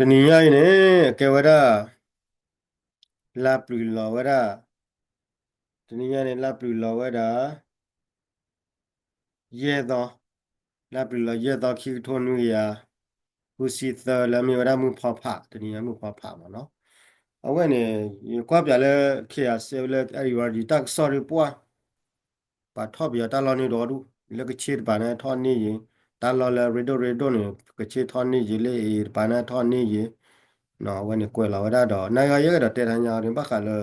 Tenia ini que vera la primavera. Tenia ni la primavera. Yedo la primavera yedo ki tonu ya. Usita la mi vera mu papa. Tenia mu papa ma no. Awe ni kwa bia le kia se le ayuar di tak sorry po. Pa top ya ta lo ni do du. Le ke chit ba na thon ni yi. Ta lo le redo ni ke chit thon ni yi le pa na thon ni yi. No awe ni kwe la vera do. Na ya ye da te ta nya ni ba ka le.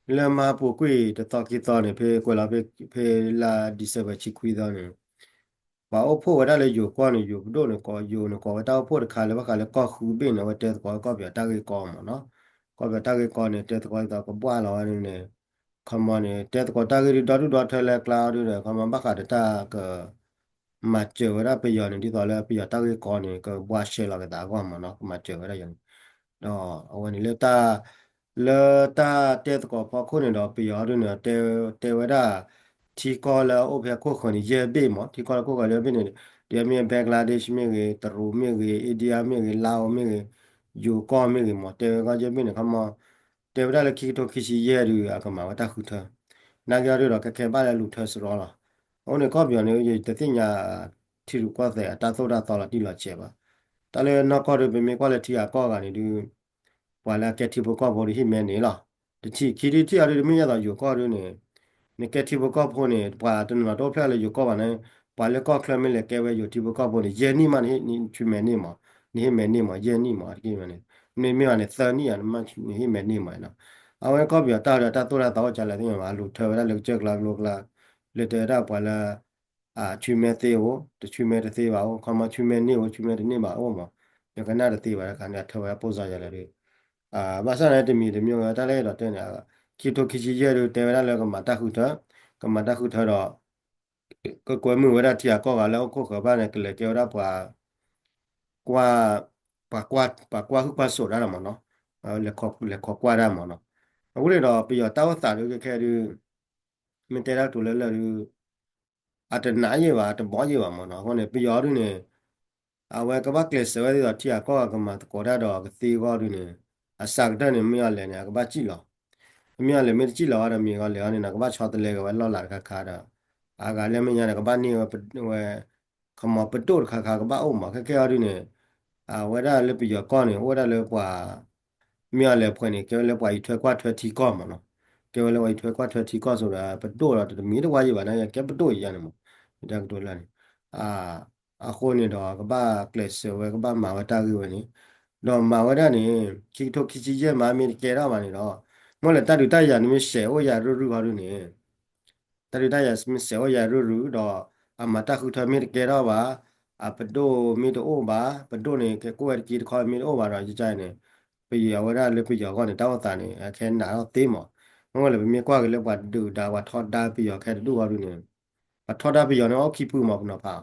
Le ma pu qui te toki tone pe quella pe la di sebe ci qui tone ba o po da le yu kwa ni yu do ne ko yu ne ko da po de ka le ba ka le ko khu bin ne wa te ko bia ta ki ko ma no ko bia ta ki ko ne te ko da ko bwa lo ni ne come on ne te ko ta ki do do te le cloud ne ko ma ba ka de ta ka ma che wa da pe yo ne di to le pe yo ta ki ko ne ko bwa she la ka da ko ma no ma che wa da yo đó ở bên này ta tết có bao nhiêu người đó bây giờ rồi nữa tết tết vậy đó thì có là ở phía khu vực này dễ bị mà thì có là khu vực này bên này thì mình Bangladesh mình cái Peru mình cái India mình cái Laos mình cái Yukon mình cái mà tết cái dễ bên này không mà tết vậy đó là khi đó khi gì dễ rồi à cái mà ta không thở nãy giờ rồi cái ba là lụt thở rồi là ông này có biểu này gì tết nhà thì được qua thế ta là đi là chết ba ta lấy nó có được bên mình qua là thì à có cái này đi wala ke tipo ko bo hi me ne la de chi ki ri ti ari mi ya da yu ko ri ne ke tipo ko bo ne pa tu na do pla le yu ko ba ne pa le ko kla me le ke we yu tipo ko bo ne ye ni ma ni chu me ni ma ni hi me ni ma ye ni ma ki me ne mi ma ne sa ni ya ma ni hi me ni ma na a we ko bi ta to la ta cha la ni ma lu the la le che la lu la le te ra pa la a chu me te wo de chu me te ba wo ko ma chu me ni wo chu me ni ma wo ma ya ka na de te ba ka na the wa po za ya leဘာသာနဲ့တမီတမျိုးတားလဲတော့တဲ့နေတာကီတိုခီချီရဲတို့တဲရလဲကမတာခုထကမတာခုထတော့ကကွယ်မှုဝရတီကောကလည်းခုခဘာနဲ့ကလေကြောရပွားကွာပါကွာခုပါဆိုရမှာနော်လေခေါကွာရမှာနော်အခုလေတော့ပြီးတော့တောက်စာလို့ခဲရမင်တဲရတူလဲလဲအတနာရေပါတဘောရေပါမနော်ဟောနေပြီးရောနေ awe ka ba kle se wa da ti a ko ka ma ko da do ka ti go du ne a sak da ne mi ya le ne ka ba chi lo mi ya le mi chi lo ara mi ga le ne na ka ba cha de le ka ba lo la ka kha da a ga le mi ya ne ka ba ni we ka ma pa to ka ka ba o ma ka ke ya du ne a we da le pi yo ko ne we da le kwa mi ya le pwe ne ke le pwa i thwe kwa thwe ti ko ma no ke le wa i thwe kwa thwe ti ko so da pa to da mi de wa yi ba na ya ke pa to yi ya ne mo da to la ne a အခုနေတော့ကဘာကလစ်ဆဝဲကဘာမာဝတာကြီးဝနေတော့မာဝတာနေခိတိုခိချီရဲ့မာမီကေရပါနေတော့မောလေတတူတရနေမရှဲဝရရူရူဟာရူနေတတူတရစမရှဲဝရရူရူတော့အမတာခုထမီကေရပါအပဒိုမီတိုဘာပဒိုနေကကိုရကြီးခေါ်မီအိုဘာတော့ကြိုင်နေပြရဝရလေပြရကောနေတောက်တာနေအခဲနာတော့သေးမောမောလေမြေကွာကလေးပါဒူဒါဝထော်ဒါပြရခဲဒူဟာရူနေပထော်ဒါပြရနော်ခိပူမောပနော်ဖာ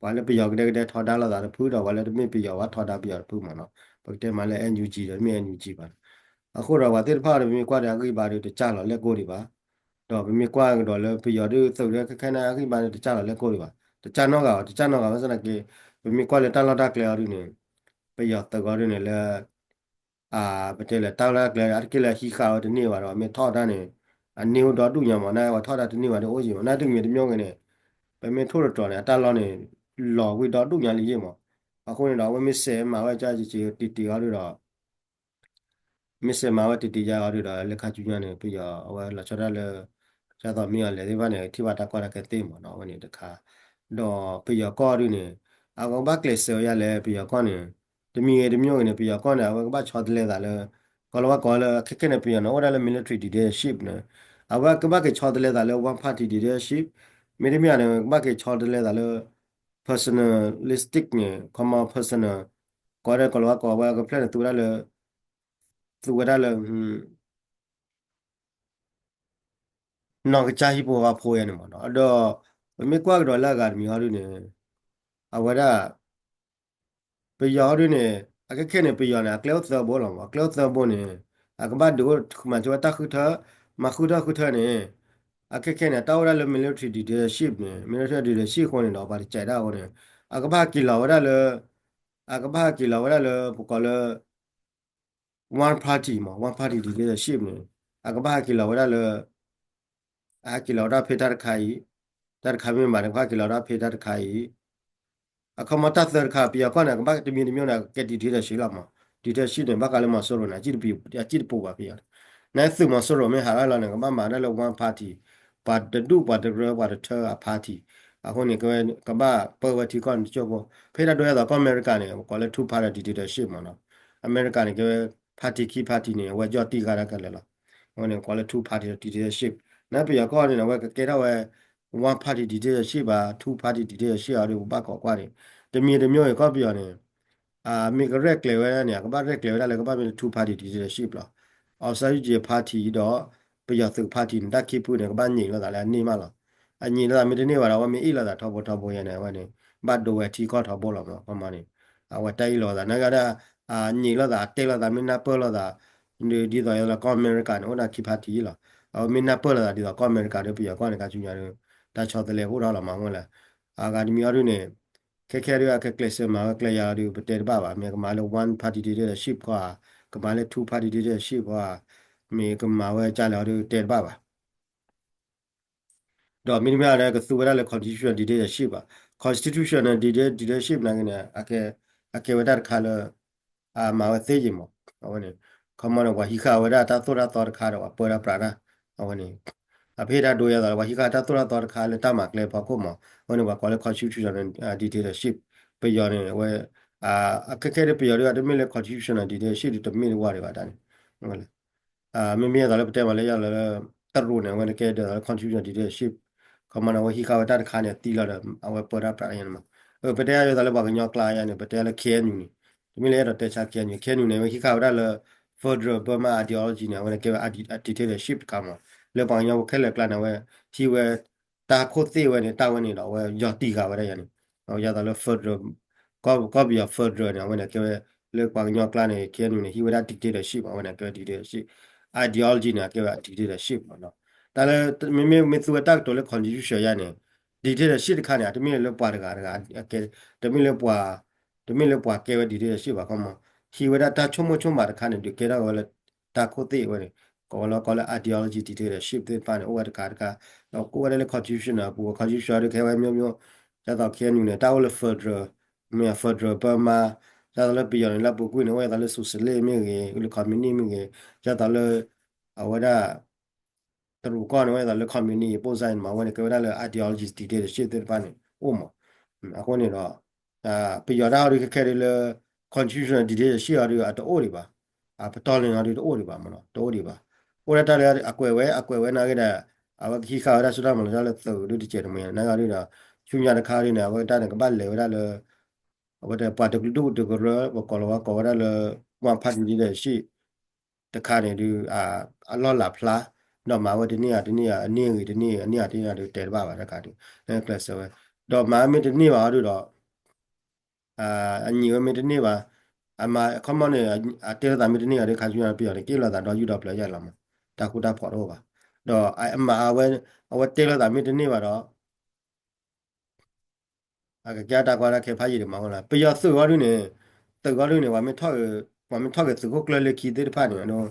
wala pi yok de thoda la da phu do wala mi pi yok wa thoda pi yok phu ma no pa te ma le NUG တယ်မြ NUG ပါအခုတော့ဗာတိဖားတယ်မြကွာတယ်အခိပါတွေတကြတော့လက်ကိုတွေပါတော့မြကွာတော့လေpi yok တွေသုတ်တဲ့ခဏအခိပါတွေတကြတော့လက်ကိုတွေပါတကြတော့ကမစနကေမြကွာလေတလာတာကလေရင်းနေ pi yok တော့ရင်းနေလေအာပတေလေတောက်လာကလေအကိလေဟီခါတော့နေပါတော့မြထောတာနေအနေတော့တူညာမနာဝထောတာတနေပါတော့အိုးကြီးမနာတူမြတမျိုးကနေပဲမြထိုးတော့တယ်တာလောနေလော်ဝီတော့တူညာလေးရေမအခုနေတော့ဝမစ်ဆဲမှာဝကြာကြီးတီတီရတော့ မစ္စမာဝတီတီယာရတာလက်ခချူညာနေပြရအဝလာချရလဲကျတော့မြေလေဒီဘာနေထိဝတာကောရကတဲ့မနော်ဝနေတခါတော့ပြရကောရနေအကောင်ဘကလစ်ဆရလဲပြရကောနေတမီတမျိုးနေပြရကောနေအဝကဘချောတလဲတာလဲကောလဝကောလခက်ခနေပြရနော်ဝရလဲ military leadership နေအဝကဘကချောတလဲတာလဲ one party leadership မြေတမြေနေဘကချောတလဲတာလဲ personalistic နေ comma personal ကောရကောလဝကောဝက plan တူရလဲ သူကလည်းနော်ကချာဟိပေါ်ကဖိုးရနေမှာနော်အဲ့တော့မေကွာကတော့လာကမြော်ရင်းနေအဝရပယောရင်းနေအကခဲနေပယောနေကလောက်သဘောလောကလောက်သဘောနေအကဘာဒိုခမချဝတာခုထမခုထခုထနေအကခဲနေတောရလ military leadership နေ military leadership ခေါ်နေတော့ဘာကြိုက်တာဟောနေအကဘာကီလာဝရလ个巴吉了，我那了不搞了 one party 嘛，one party 的这个 ship 呢，个巴吉了，我那了吉了，那配他的开，他的开没买的话，吉了，那配他的开。เขามาตัดเสือขาปียก่อนนะก็บ้าจะมีนะแกดีที่จะสิละมาดีที่สิเนี่ยบ้ากาเลยมาสรุปนะจีดปีจีดปูว่าปียนั่นคือมาสรุปไม่หาอะไรเนี่ยก็บ้ามาได้แล้ววันพาร์ตี้ปัดดูปัดเรือปัดเธอพาร์ตี้คนนี้ก็บ้าเปิดวันที่ก่อนจบเพื่อด้วยแล้วก็อเมริกันเนี่ยก็เลยทุกพาร์ตี้ดีที่สิมาเนาะอเมริกันเนี่ยก็พาร์ตี้คีพาร์ตี้เนี่ยว่าจอดตีกันเลยล่ะคนนี้ก็เลยทุกพาร์ตี้ดีที่สินั่นปียก่อนเนี่ยว่าก็แค่ว่าวันพาร์ตี้ดีที่สิบทุกพาร์ตี้ดีที่สิอะไรบ้าก็กว่าเนี่ย တမျိုးရကောပြောနေမိကရက်လေဝဲเนี่ยကဘာရက်လေဝဲလည်းကဘာမီ2 party ဒီရှိပလားအော်ဆိုင်ဂျီ party တော့ပြရသူ party တက်ခိပူနေကဘာညင်လာတာလည်းနေမလားအညင်လာမီတနေ့ပါတော့မီအီလာတာထောက်ဖို့ရနေဝဲနေဘတ်ဒိုဝဲထီကောထောက်ဖို့လာမှာပမာနေဝဲတိုင်လာတာငါကတဲ့ညင်လာတာတဲလာတာမင်းနာပေါ်လာတာဒီတော့ရလာကောအမေရိကန်ဟိုနာခိ party လာမင်းနာပေါ်လာတာဒီတော့ကောအမေရိကန်တွေပြရကောနေကချူညာတွေတာချော်တယ်လေဟိုတော့လာမှာမဟုတ်လားကဒီမျိုးရင်းနေခက်ရကကလစ်မှာကလျာရီပတေဘာမြေကမာလ1 party တဲ့ ship ကမာလ2 party တဲ့ ship မြေကမာဝဲကြလာတဲ့တေဘာတော့မိမိရတယ်ကသူရလည်း constitution တဲ့ ship constitution နဲ့တဲ့ ship နိုင်နေအကေဝဒခါလမာဝသေးကြီးမဟုတ်နေကမနဝဟိခဝဒတာသောရတော်ခါတော့ပေါ်ရပရာဟုတ်နေအဖေရတို့ရတာဝဟိခတာသောရတော်ခါလေတမကလေပကုမဟုတ်နေဘာကောလေ constitution တဲ့ ship ပြရနေဝဲအခက်ခဲပြရရတဲ့မြေလေ constitution တဲ့ ship တမြေဝါရပါတန်းဟုတ်လေမမေကတော့ပတဲမလဲရလဲတရူနေဝင်ကဲတဲ့ confusion ဒီ ship ကမနဝဟိကဝတာခါနေတီလာအဝပေါ်ရပရယန်မပတဲရရလည်းဘာကညောကလာရနေပတဲလည်းခဲနူနေဒီမလဲတော့တဲချခဲနူနေဝဟိကဝတာလဲ further burma ideology နေဝင်ကဲattitude ship ကမလေပန်ယောခဲလေကလာနေဝချီဝဲတာခိုသေးဝဲနေတာဝဲနေတော့ဝဲယောတီကဝရရနေရတာလဲ further ก็บีย further เนี่ยวันนี้ก็เลือกบางอย่างกลางเนี่ยแค่นู้นเนี่ยที่ว่า dictatorship วันนี้ก็ dictatorship ideology เนี่ยก็ว่า dictatorship เนาะแต่ละไม่ตัวตั้งตัวเลข constitution เนี่ย dictatorship 看เนี่ยจะมีเรื่องป่าก็จะมีเรื่องป่าก็ว่า dictatorship ว่าเขามาที่ว่าถ้าชั่วโมง看เนี่ยก็ได้ว่าถ้าโคตรวันนี้ก็เลย ideology dictatorship ที่ป่านเนี่ยว่าก็เราก็ว่าเลย constitution นะพวก constitution เนี่ยแค่ว่ามีจะต้องแค่นู้นเนี่ยแต่ว่า further มีฟอร์ดร์เปอร์มาจะตอนแรกปีอย่างนี้เราบุกวิ่งเอาไว้ตอนแรกสุดเล่ไม่เงี้ยหรือคอมมิวนิไม่เงี้ยจะตอนแรกเอาไว้ได้ตรุก้อนเอาไว้ตอนแรกคอมมิวนิโพสต์มาวันนี้ก็ได้เลย ideology ที่เด็ดชิดเด็ดปันเนี่ยโอ้โหอ่ะคนนี้เนาะปีอย่างเราดูแค่เลย confusion ที่เด็ดชิดอะไรอ่ะตัวโอ้ดีป่ะไปตอนนี้อะไรตัวโอ้ดีป่ะมันเนาะตัวโอ้ดีป่ะโอ้ได้ตอนแรกอะกวยไว้นะก็ได้ว่าขี้ข้าวได้สุดท้ายมันจะเลยตัวดูดีเจตมันนั่นก็ได้ช่วงยามข้าวนี่นะว่าได้เนี่ยก็บ้านเลยว่าได้เลย wada particle do de gora wa kolwa ko wada le wa phat ni de shi ta kha ne du a lo la phla no ma wa de ni a ani ngi de ni ani a de te ba ba ta ka du ne class wa do ma mi de ni ba du do a ni wa mi de ni ba a ma common ne a te da mi de ni a de kha ju na pi ya de ke la da do yu do pla ya la ma ta ku da pho do ba do a ma a wa te la da mi de ni ba do ကြာတာကွာခဲဖားရည်မဟုတ်လားပြရဆွေဝါလူနေတေဝါလူနေဝါမထောက်စကိုကလလေခီတဲ့ဖားနေနော်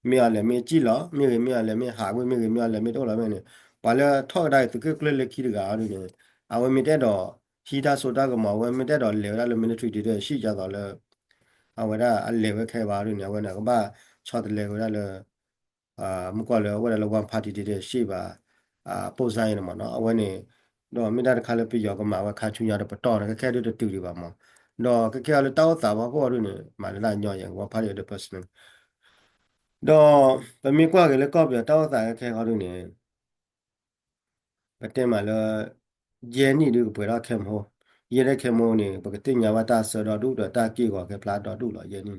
မြေရလေမြေကြည့်လားမြေရလေမြေဟာဝဲမြေရလေမြေတော့လာမဲနေဘာလဲထောက်တိုင်းစကိုကလလေခီတကားလူနေအဝဲမြေတဲ့တော့ဟီတာဆိုတာကမဝဲမြေတဲ့တော့လေရလေ military တွေရှိကြတော့လေအဝဲဒါအလေဝဲခဲပါလူနေဝဲနာကဘာချော့တယ်လေဝဲလေမကွာလေဝဲလေဝန်ပါတီတွေရှိပါပုံစံရမှာနော်အဝဲနေတော့မိသားတခါလည်းပြရောကမှာဝခါချူရတော့ပတော်တယ်ခဲတဲ့တူတွေပါမောတော့ခဲလည်းတောက်တာပါပေါ်ရနေမှာလာညောရင်ဝဖားရတဲ့ person တော့ပမေကွာကလေးကောက်ပြတောက်တာခဲခေါ်လို့နေပတဲမှာလည်းဂျဲနီတို့ပေါ်ရခဲမောရဲတဲ့ခဲမောနေပကတိညာဝတာဆောတော့တို့တော့တာကေကောခဲဖလာတော့တို့လို့ရဲနီ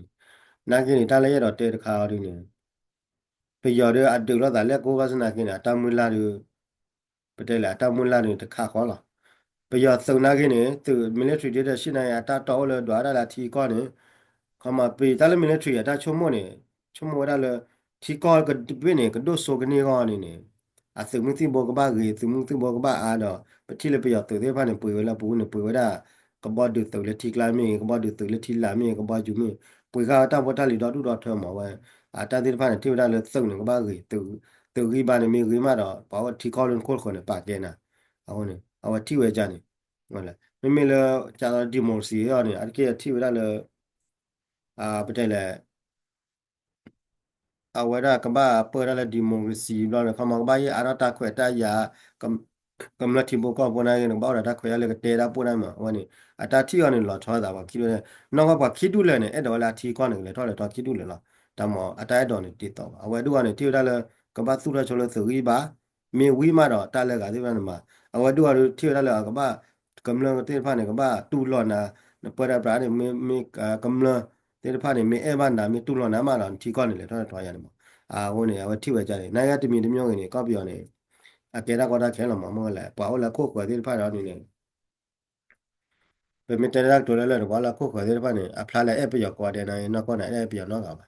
နာကင်းတာလည်းရတော့တဲတခါရနေပြရောတဲ့အတူတော့တာလက်ကိုကစနာကင်းတာတမွေလာတို့ပတဲလာတမွေလာတို့တခါခေါ်လာ bây giờ sau này cái này từ military để xin này ta trâu là đoán ra là thì con này còn mà bị ta là military ta chôm mua ra là thì con cái bên này cái đốt số cái này con này này từ mình tìm bộ cái ba người từ mình tìm bộ cái ba đó bất chi là bây giờ từ thế phát này bự là bự này bự ra ก็บ่ดูตัวเลที่กลามีก็บ่ดูตัวเลที่ลามีก็บ่อยู่มีปุยก็ตาบ่ตาลีดอดูดอเทอมว่าตาติฟ้าเนี่ยที่ว่าเลยซึ่งก็บ่กึตัวกีบ้านมีกีมาดอเพราะว่าที่เขาเล่นโคตรคนเนี่ยปากแกนะเอาเนี่ยเอาที่เวจานี่นั่นแหละไม่เลยจะดิมอร์ซีอ่ะเนี่ยอันเกี่ยที่ว่าเลยไปได้เลย awara kamba pera la democracy lo na khama ba ye arata khweta ya kam kamla thimbo ko bona ye no ba da khwya le te da pona ma wani ata thi yo ne lo thwa da ba khi le no ba khitu le ne e do la thi ko ne le thwa le thwa khitu le lo ta mo ata e do ne ti to awe du wa ne thi da le kamba su da cho le su ri ba me wi ma do ta le ga ti ba ma awe du wa thi da le kamba kamla te pha ne kamba tu lo na pera pra ne me kamla te pha ne me e ba na me tu lo na ma la thi ko ne le thwa thwa ya ne ဟိုနေအဝတိဝဲကြတယ်နိုင်ရတမီတမျိုးကနေကောက်ပြောနေအကေတာကောတာခဲလောမမောလဲပွားလာခုတ်ခွဲသေးဖာတော့နေနေပေမတရက်တော်လဲတော့လာခုတ်ခွဲသေးဖာနေအဖလာလဲအပြရောကွာတယ်နိုင်တော့ကောနိုင်အပြရောတော့ကပါ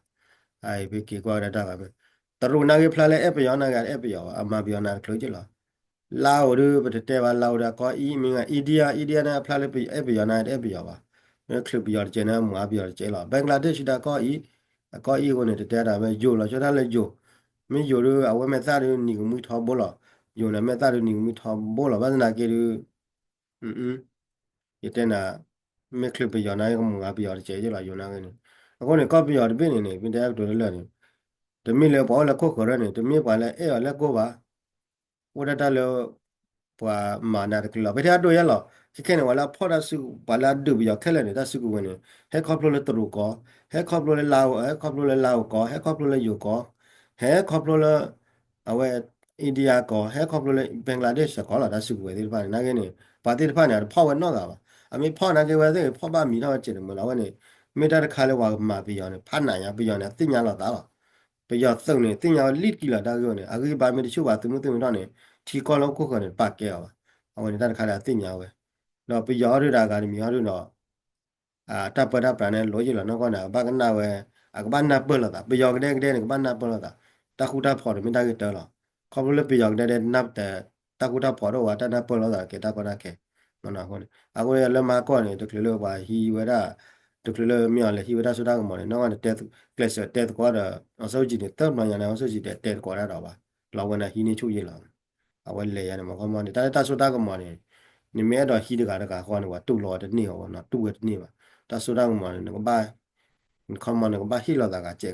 အိုင်ဘီကီကွာရတာကပဲတရူနာကဖလာလဲအပြရောနာကအပြရောအမပြောနာခလို့ကြလားလာဝရပတတဲပါလာဝရကောအီမင်းကအိန္ဒိယနဲ့ဖလာလဲအပြရောနာအပြရောပါခလပ်ပြောကျနေမှာပြောကျဲလားဘင်္ဂလားဒေ့ရှ်ဒါကောအီကိုနေတတဲတာပဲဂျိုလားချတာလဲဂျို 没有的啊，我们咋的你个没淘宝了，有了没咋的你个没淘宝了，反正那个的，一点呐，没去不要那个么啊，不要的解决了，有那个呢，我呢搞不要的别人呢，别的多的了呢，都没来包了可可了呢，都没包了，哎呀，那个吧。我这到了ว่ามานาตะกลอไปที่ตัวยันหรอที่แค่เนี่ยว่าละพอดาสุบาลาดูบยาแค่เลยเนี่ยตาสุกุวันเนี่ยให้ครอบครัวเลยตรุก็ให้ครอบครัวเลยลาวให้ครอบครัวเลยลาวก็ให้ครอบครัวเลยอยู่ก็ให้ครอบครัวเลยเอาไว้อินเดียก็ให้ครอบครัวเลยเบงกลาเทศก็ละตาสุกุวันที่ผ่านนั่นก็เนี่ยปาที่ผ่านเนี่ยพ่อวันนอกอ่ะอ่ะมีพ่อนั่นก็ว่าเนี่ยพ่อบ้านมีเท่าเจ็ดหมื่นแล้วเนี่ยไม่ได้ค่าเลยว่ามาไปยอนเนี่ยผ่านไหนอ่ะไปยอนเนี่ยติดยาหรอตาหรอไปยอดส่งเนี่ยติดยาลิดกี่ละตาก็เนี่ยอ่ะคือบ้านไม่ได้ช่วยว่าตุ้มเนี่ย ထီကောလုံးခုခုနဲ့ပတ်ကဲအောင်အဝင်တက်ခါလာတင်ညာပဲတော့ပြရောရတာကမြေရောတော့တပ်ပဒပန်နဲ့လိုချင်လို့တော့ကနာဘကနာဝဲအကဘာနာပလတာပြရောကတဲ့ကဘာနာပလတာတခုတာဖော်တယ်မင်းတကတော်လားခေါပလို့ပြရောကတဲ့နပ်တဲ့တခုတာဖော်တော့ဝါတနာပလတာကေတကနာကေမနာခေါ်အခုရလမကောနေတကလေးလို့ပါဟီဝရတကလေးမြော်လေဟီဝရဆိုတာကမော်နေတော့တဲ့ကလစ်တဲ့ကွာတော့အစောကြည့်တဲ့တပ်မှန်ရနေအစောကြည့်တဲ့ကွာတော့ပါလောဝနာဟီနေချုပ်ရလား awal ya ne ma ko ni ta so ta ko ma ni me do hi de ga ko ni wa tu lo de ni ho na tu de ni ba ta so ta ko ma ni ko ba ni ko ma ni ko ba hi lo da ga che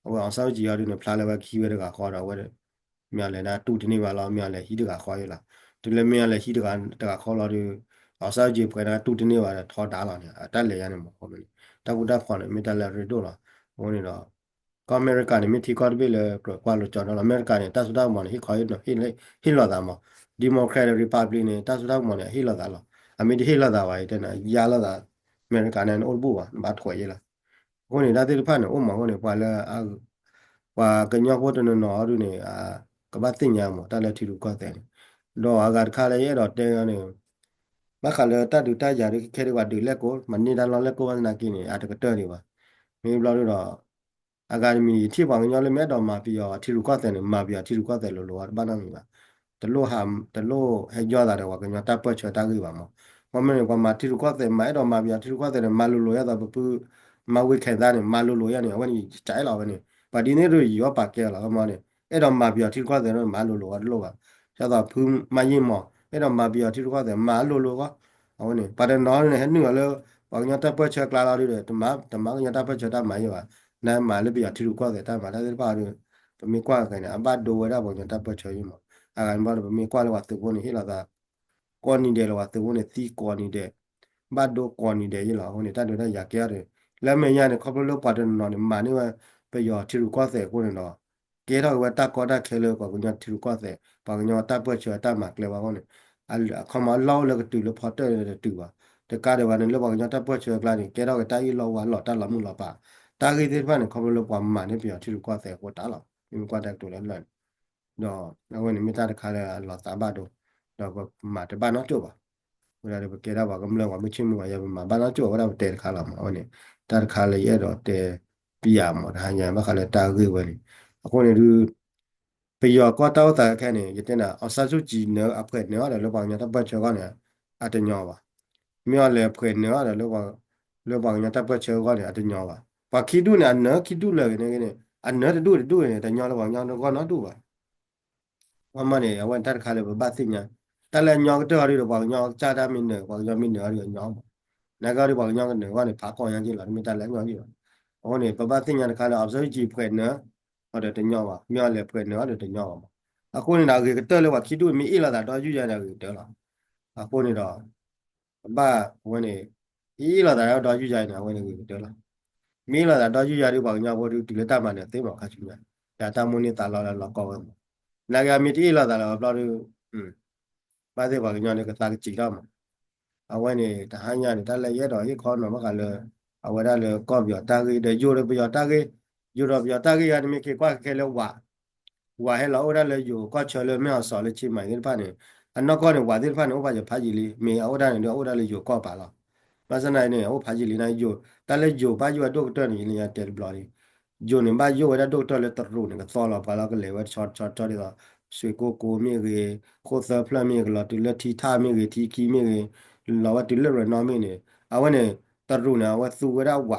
ho ang sao ji ya ni pla le ba ki we de ga ko da we de mya le na tu de ni ba lo mya le hi de ga ko ye la tu le mya le hi de ga ko lo de ang sao ji pwe na tu de ni ba de tho da lo ni ta le ya ni ma ko ni ta ku da ko ni me ta le ri do la ho ni lo ก็อเมริกาเนี่ยมีที่ก็ไปเลยกว่าเราจอดเราอเมริกาเนี่ยตั้งสุดท้ายมันที่คอยเนาะฮิลลาดามอดิโมแครตริพับลิกเนี่ยตั้งสุดท้ายมันเนี่ยฮิลลาดาละอเมริกาฮิลลาดาไว้แต่นะยาลาดาอเมริกาเนี่ยโอ้บัวบาดถอยละคนนี้ได้ที่ผ่านเนี่ยโอ้มาคนนี้กว่าละกว่ากันยอกว่าตัวน้อยดูเนี่ยก็บ้าติ่งยามแต่ละที่รู้ก็แต่ดอกอากาศคาเลยดอกเตงเนี่ยมาคาเลยตัดดูตายาดิแค่ดีกว่าดูเล็กกูมันนี่ด้านล่างเล็กกูมันนักกินเนี่ยอาจจะก็เตอร์ดีกว่ามีบลาดูดอก အကာဒမီထိပါငညောလည်းမဲ့တော်မှာပြီးတော့ထီလူကတဲ့မှာပြီးတော့ထီလူကတဲ့လို့လောဘာနာမီပါတလို့ဟာတလို့ဟဲ့ကြောတာတော့ကညတပ်ပွက်ချတာကြီးပါမောဘာမင်းကမှာထီလူကတဲ့မဲ့တော်မှာပြီးတော့ထီလူကတဲ့မာလူလိုရတာပူမဝိခဲသားနဲ့မာလူလိုရနေဝနီကြိုင်လာပဲနေပါဒီနေ့တို့ရောပါကဲလာမနေအဲ့တော့မှာပြီးတော့ထီလူကတဲ့မာလူလိုရလို့ပါကျတော့ဖူးမရင်မောအဲ့တော့မှာပြီးတော့ထီလူကတဲ့မာလူလိုကဟောနေပါတဲ့နော်နဲ့ဟဲ့နူလည်းဘာညတပ်ပွက်ချကလာလာတယ်တမညတပ်ပွက်ချတာမရပါ那买了比较提出过的，但买了这把的不没挂开呢，把多的我就打不着嘛，俺把不没挂的话，对我呢，黑了的，过年的话，对我呢，地过年的，把多过年的，伊老我呢，但是他也给的，来每年呢，靠不了把的那呢，买那个不要提出过的，我呢咯，给他个打高打开了，把人家提出过的，把人家打不着打买了话我呢，啊，看嘛老了个对了，跑的对吧？แต่การเดี๋ยววันนึงเราบอกยังถ้าเพื่อเชื่อกลางนี่แกเราก็ได้เราวันหลอดตาหลับมือหลอดป่า တာဂိတဲ့ဖာနေခေါပလို့ပွားမှနေပြောချီကွာတဲ့ကိုတားလာဒီကွာတဲ့တူလဲလွန်တော့အဝနေမိတာတခါလဲလောတာဘတော့တော့မတဘာနော်ကျပါဘယ်လိုပဲကြတာပါကမလို့ကမချင်းမရမှာဘာနော်ကျဘာတော့တဲခါလာမှာအဝနေတာတခါလဲရတော့တဲပြရမှာဒါညာမခါလဲတာဂိဝဲလေအခုနေသူပယောကောတောတာခဲနေရတဲ့နာအဆာစုကြည်နော်အဖွဲနော်တယ်လောပါညာတပတ်ချောကနေအတညောပါ မြော်လေဖွေနေရတယ်လို့ဘာညာတပ်ပတ်ချေကောတယ်အတညောပါဘာခိတုနဲ့အနခိတုလေနေနေအနတူနေတညောတော့ဘာညာတော့ကောနော်တူပါမမနေအဝန်တက်ခါလေဘာသိညာတလဲညောတော့ရတော့ဘာညောချတာမင်းနေဘာညောမင်းနေရညောနာဂါရီဘာညောကနေကနေဖာကောရန်ကြီးလာမိတက်လဲညောကြီးဟောနေဘာသိညာတခါလေအစောကြီးဖွေနေဟုတ်တယ်တညောပါမြော်လေဖွေနေရတယ်တညောပါအခုနေတာကတက်လေဘာခိတုမီအလာတာတော့ယူရတယ်တယ်လားအခုနေတော့ဘာဝင်နေအီလာတာတော့ယူကြနေဝင်နေတယ်လား မင်းလာတာတော့ယူရတဲ့ဘောင်ညာဘောဒီလက်တမနဲ့သိမှာခါချူရဒါတမွန်နေတာလာကောင်းလာကမီတီလာတာလာဘလာလို့ပါတဲ့ဘောင်ညာနဲ့ကစားကြည့်တော့မှာအဝဲနေတာဟညာနေတလည်းရတော့ရခေါ်တော့မကလည်းအဝဲဒါလည်းကော့ပြတာကြီးတဲ့ယူရပြတာကြီးယူရပြတာကြီးရမကေကွာခဲလို့ဝါဟဲလောဒါလည်းယူကွာချေလည်းမြောက်စော်လည်းချိမိုင်ဒီဖာနေအနောက်ကောနေဝါဒီဖာနေဥပမာဖာကြီးလေးမေအော်ဒါနေတော့အော်ဒါလေးယူကော့ပါလားမစနိုင်နေဟိုဖာကြီးလေးနိုင်ယူတလည်းယူပါယူတော့တော့နေနေရတဲ့ဘလော်ဂျိုနေဘာယိုဝဒါဒိုတော်လက်တရူနေကသောလာပါလာကလေဝတ်ချော့ဒီကဆွေကိုမြေကြီးခိုသဖလာမြေကလာတူလက်တီထားမြေကြီးတီကီမြေကြီးလာဝတူလက်ရနော်မြေနေအဝနေတရူနာဝသူဝရဝ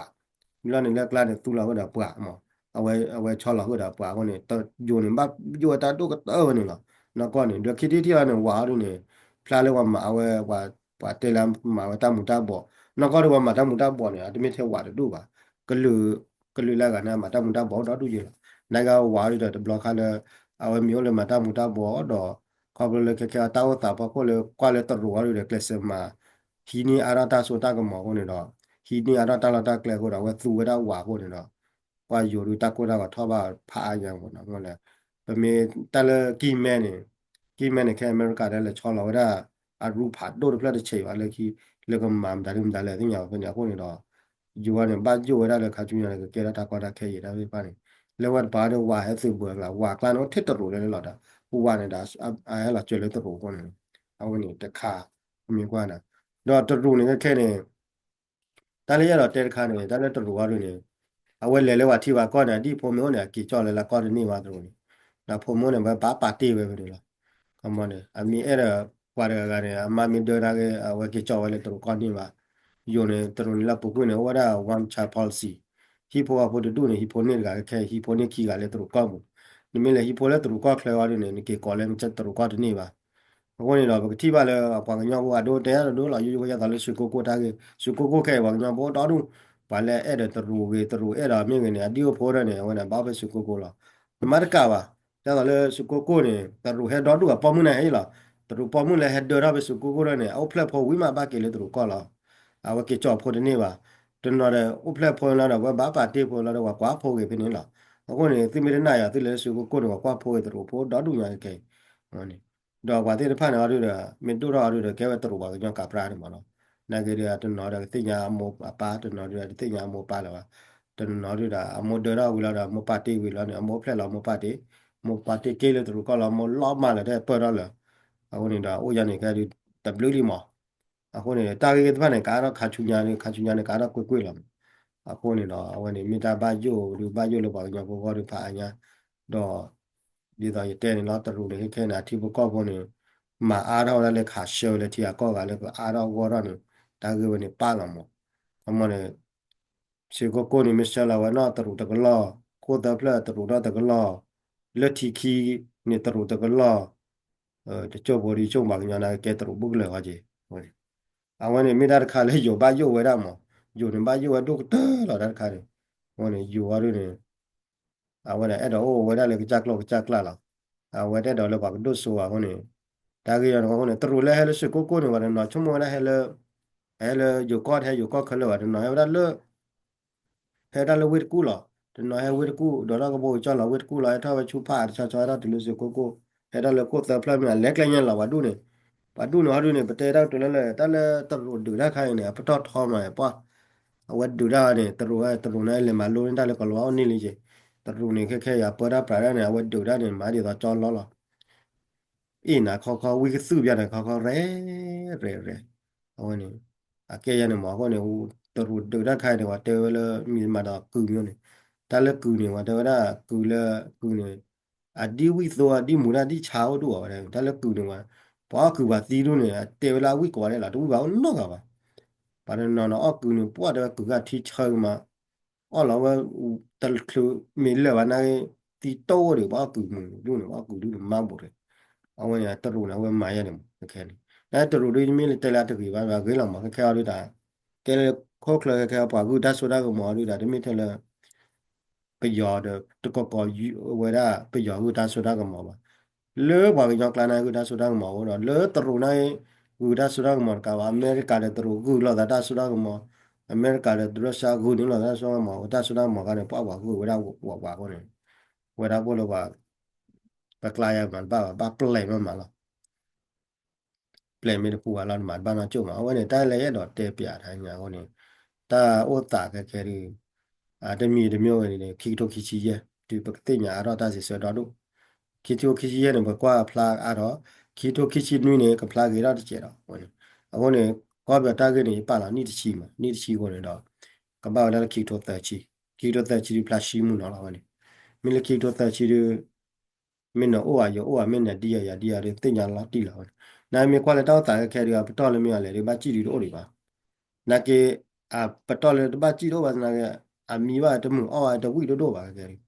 လာနေလက်ကလာနေသူလာဝဒါပွားမောအဝဲချောလာဝဒါပွားကောနေတဂျိုနေဘာဂျိုတာတုကတောနေလားနော်ကောနေဒခီတီတီအနဝါရူနေဖလာလေဝမအဝဲဝတဲလမ်မဝတမူတာဘောနော်ကောရဝမတမူတာဘောနေအတမီထဲဝါတူပါကလူကလူလာကနာမတာမတာဘောတော့တူရနိုင်ကဝါရီတော့ဘလော့ခါလဲအဝမျိုးလဲမတာမတာဘောတော့ခေါပလကကတာဝတာပကိုလေကွာလေတော့ဝါရီလေကလစမဟီနီအရာတာဆိုတာကမောဟနေတော့ဟီနီအရာတာလာတာကလေကိုတော့ဝသူဝဒါဝါကိုနေတော့ကွာယူရတာကိုတော့ထောပါဖာအယံကိုတော့ငေါလဲပမေတလကီမဲနေခဲအမေရိကတဲ့လေချောလာဝဒါအရူဖတ်ဒိုရဖလက်ချေပါလေခီလေကမမ်ဒါရုံဒါလေတင်ရောက်နေအခုနေတော့ယူရနေဘာကျိုရတဲ့ခါကျူရတယ်ကဲရတာကွာတာခဲရတာပဲပါနေလေဝတ်ဘာတော့ဝါဟဲသူဘောလာဝါကလန်တော့ထစ်တော်လေလောတာဟိုဝါနေတာအဲလာကျွလေတော်ကိုနေအဝင်တခါမြင်ကွာနာတော့တော်နေခဲနေတလည်းရတော့တဲခါနေတလည်းတော်ဝါရနေအဝဲလေလေဝါထီဝါကောနေဒီဖုံမျိုးနေကီကြောလေလာကောနေပါတော်နေဒါဖုံမျိုးနေဘာပါတီပဲပဲလားကမနေအမီအဲ့ဒါကွာရကနေအမမီဒိုရာကဝဲကီကြောလေတော်ကောနေပါယုံနေတော်နေလာပုကွနေဝါဒါ one child policy ဟီပိုအဖို့တူနေဟီပိုနေကခဲဟီပိုနေခီကလည်းတော်ကောမှုနိမလေဟီပိုလည်းတော်ကောခလဲဝါနေနေကေကောလည်းချက်တော်ကောနေပါဘုန်းကြီးတော့တိပါလေကွာညောဘောဒိုတဲရဒိုလာယူရတာလေစုကိုတာကေစုကိုခဲဝါညောဘောတော်တို့ဘာလဲအဲ့ဒါတရူဝေတရူအဲ့ဒါမြင်နေအတီကိုဖိုးရနေဝနာဘာပဲစုကိုလာမရကပါဒါလည်းစုကိုနေတရူဟဲတော်တို့ကပေါ်မှုနေဟဲ့လားတရူပေါ်မှုလဲဟဲဒေါ်ရပဲစုကိုရနေအောက်ဖလက်ဖို့ဝိမာဘာကေလေတရူကောလာအဝကေကြောဖို့နေပါတနော်တဲ့အုပ်ဖလက်ဖို့လာတော့ဘာပါတေဖို့လာတော့ကွာဖို့ကေပြနေလားအခုနေသိမရနာရသိလဲစုကိုတော့ကွာဖို့တရူဖို့တော်တို့ညာကေဟောနေတော့ဘာတိဖာနာရရမင်တူရရကဲဝတရူဘာကကပရာနေမနော်နာဂရီယာတနော်ရတိညာမောပါတနော်ရတိညာမောပါလာတနော်ရအမောဒရာဝလာမောပါတိဝလာအမောဖလက်လာမောပါတိကေလေတရူကလာမောလောမလာတဲ့ပရလာအခုနေတာအိုရနေကဲဒီ W လီမောအခုနေတာဂေတဖာနေကတော့ခါချူညာနေကတော့ကွေလာအခုနေတော့အဝနေမီတာဘာယိုလူဘာယိုလို့ပါညဘောဘောဖာအညာတော့ဒီတော့တဲနေတော့တရူလေခဲနာတိဘကောဘောနေမှာအားတော့လည်းခါရှောလေတီအကောကလည်းအားတော့ဝရနေဒါကေဝင်ပါလာမောအမနေစေကိုနေမစလာဝနာတရူတကလာကိုတဖလာတရူတကလာလက်တီခီနေတရူတကလာတချို့ဘော်ဒီချုပ်မှာညာနာကဲတရူပုတ်လေဟာကြီးဟုတ်အဝနေမိတာခါလေယောဘာယောဝရမောယောနေဘာယောဝဒုတ်တလာတဲ့ခါလေဟိုနေယောဝရနေအဝနေအဲ့တော့ဝရလေကကြက်လောက်ကြက်လာလာအဝတဲ့တော့လည်းဘာဒုဆိုဟိုနေဒါကြီးရတော့ဟိုနေတရူလဲဟဲလေစကိုနေဝရနော်ချုံမလဲဟဲလေယောကောဟဲယောကောခလဝရနော်ရလဲဟဲဒါလဝစ်ကူလာတနော်ဟဲဝစ်ကူဒေါ်လာကဘောချလာဝစ်ကူလာထားဝချူဖာချာချာရတလူစကိုဟဲဒါလကိုသဖလာမြလက်ကလညလာဝဒုနေဘာဒုနော်ဒုနေပတေတော့တလဲလဲတလဲတရူဒူလာခိုင်းနေပတော့ထောမှာပွားအဝဒူရာနေတရူဟဲတရူနေလေမလိုင်းတလဲကလောနေလေကြီးတရူနေခဲရပရပရနေအဝဒူရာနေမာဒီတော့ကြောလောလောအင်းနာခေါဝီကစုပြတယ်ခေါရဲဟိုနေအကဲရနေမှာဟိုနေဟိုတရူဒူရာခိုင်းတယ်ဝတဲဝဲလမြင်မှာတော့ကူမျိုးနေတလဲကူနေဝတဲဝဲကူနေအဒီဝီသောအဒီမူရာဒီချာတို့ဝဲတလဲကူနေဝဘာကူပါသီးလို့နေတေဝလာဝီကွာလေလားတူပါနော်ကပါ把那那奥古呢，不的古个提车嘛，哦，老个得了没了完那个提多的把古么，路呢把古路嘛不的，啊我呀得路呢我买呀的嘛，看的，那得路的没了得了这个吧，给了嘛，开了的，给了考了开把古打说那个嘛的，没得了。bây giờ được tôi có với đã bây giờ người ta số đó cái mỏ mà lỡ bảo cái nhóc này người ta số đó cái mỏ rồi lỡ trụ này người ta số đó cái mỏ cả America để trụ người là ta số đó cái mỏ America để Russia người nữa là ta số đó cái mỏ ta số đó cái mỏ cái này bảo người ta bảo cái này người ta bảo là bảo cái mà bảo play mà là play mình phụ là mà bảo nó chung mà cái này ta lấy đó tệ bịa thay nhà cái này ta ô tạ cái đi à để miêu này khi tôi khi chi vậy thì bậc tiền nhà đó ta sẽ sửa đó đúng khi tôi khi chi này bậc qua plug à đó khi tôi khi chi nuôi này cái plug cái đó thì chết đó cái này có biểu ta cái này bảo là nít chi mà nít chi cái này đó cái bảo là khi tôi tới chi plug chi mu nó là cái này mình là khi tôi tới chi mình nó mình là đi à đi tiền nhà là đi là này mình qua là tao tại cái kia bắt đầu là mình lại đi bắt chi đi đâu đi ba na ke a patole to ba chi do ba na ke a mi ba to mu o a to wi do ba ke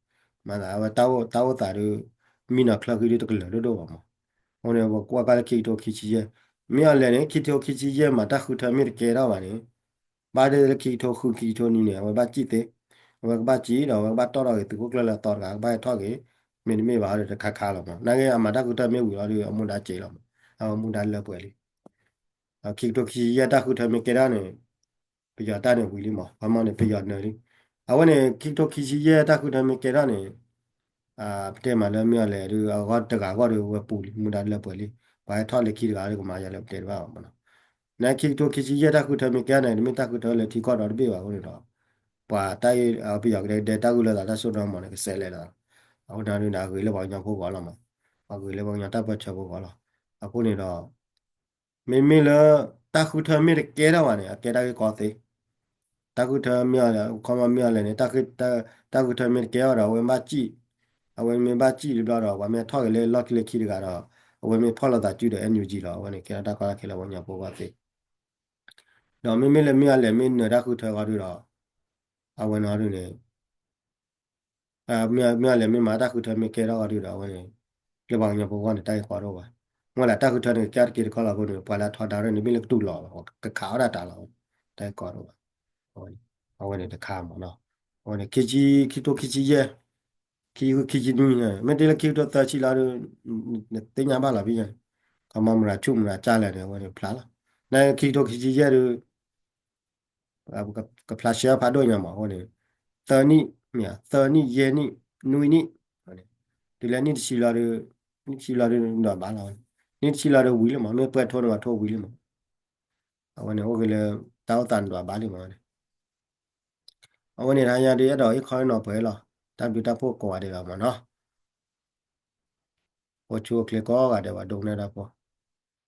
ma na ba ta wo ta do mi na kla ki to kla do ba ma ho ne ba kwa ka ki to ki chi ye mi a le ne ki to ki chi ye ma ta khu ta mi ke ra ba ne ba de ki to khu ki to ni ne ba chi te ba chi do ba to do tu ko kla la to ga ba tho ke mi ni mi ba de kha kha la ma na ke a ma ta khu ta mi wi ba de a mu da che la ma a mu da le pwe li a ki to ki ye ta khu ta mi ke ra ne 比较大的威力嘛，慢慢的比较能力。啊，我呢，去到其实也大概他们给他呢，啊，对嘛，那么来的啊，我这个我的我补的，没得了补的，我还掏了去的个嘛，也了对吧？嘛，那去到其实也大概他们给呢，你们大概他了提高到的比吧，我呢说，把大约啊，比较的大概了，他说的嘛，那个谁来了，啊，我那里拿回来把人过过了嘛，啊，回来把人大把车过过了，啊，过呢了，没了，大概他们的给了完呢，给他个高低。takuta miala kama miala ne takuta mir ke ora we machi awe me bachi li bla ro wa me thok le lot le khi ga ro we me phola da ju de NUG ro we ne ke ta ka ke la wa nya po ba te no me le miala me ne takuta ga ro awe na ro ne a miala me ma takuta me ke ro ga ro we ne le ba nya po wa ne tai kwa ro ba ngwa la takuta ne kya ke ko la ko ne pa la tho da ro ne me le tu lo ka kha ra ta la tai kwa ro ba awe ne ta kha mo no 我呢，开多开机耶，开机弄呢，没得了开多大起来了，那等下把那边，他妈们来出门来家来的，我就怕了。那开多开机耶了，啊，个 plus 要怕多样嘛，我呢，当你咩，当你夜你弄你，我呢，对了，你起来了，你起来了那罢了，你起来了为了嘛，没不拖的嘛，拖为了嘛，我呢，我给了到单多罢了嘛。วันนี้ทายาดีดอกอีกคอยหน่อเผยหรอตามดูตาพวกกว่าดีกว่ามันเนาะพอชัวร์เคลียร์ก็กันเดี๋ยวว่าดงเนี่ยนะพอ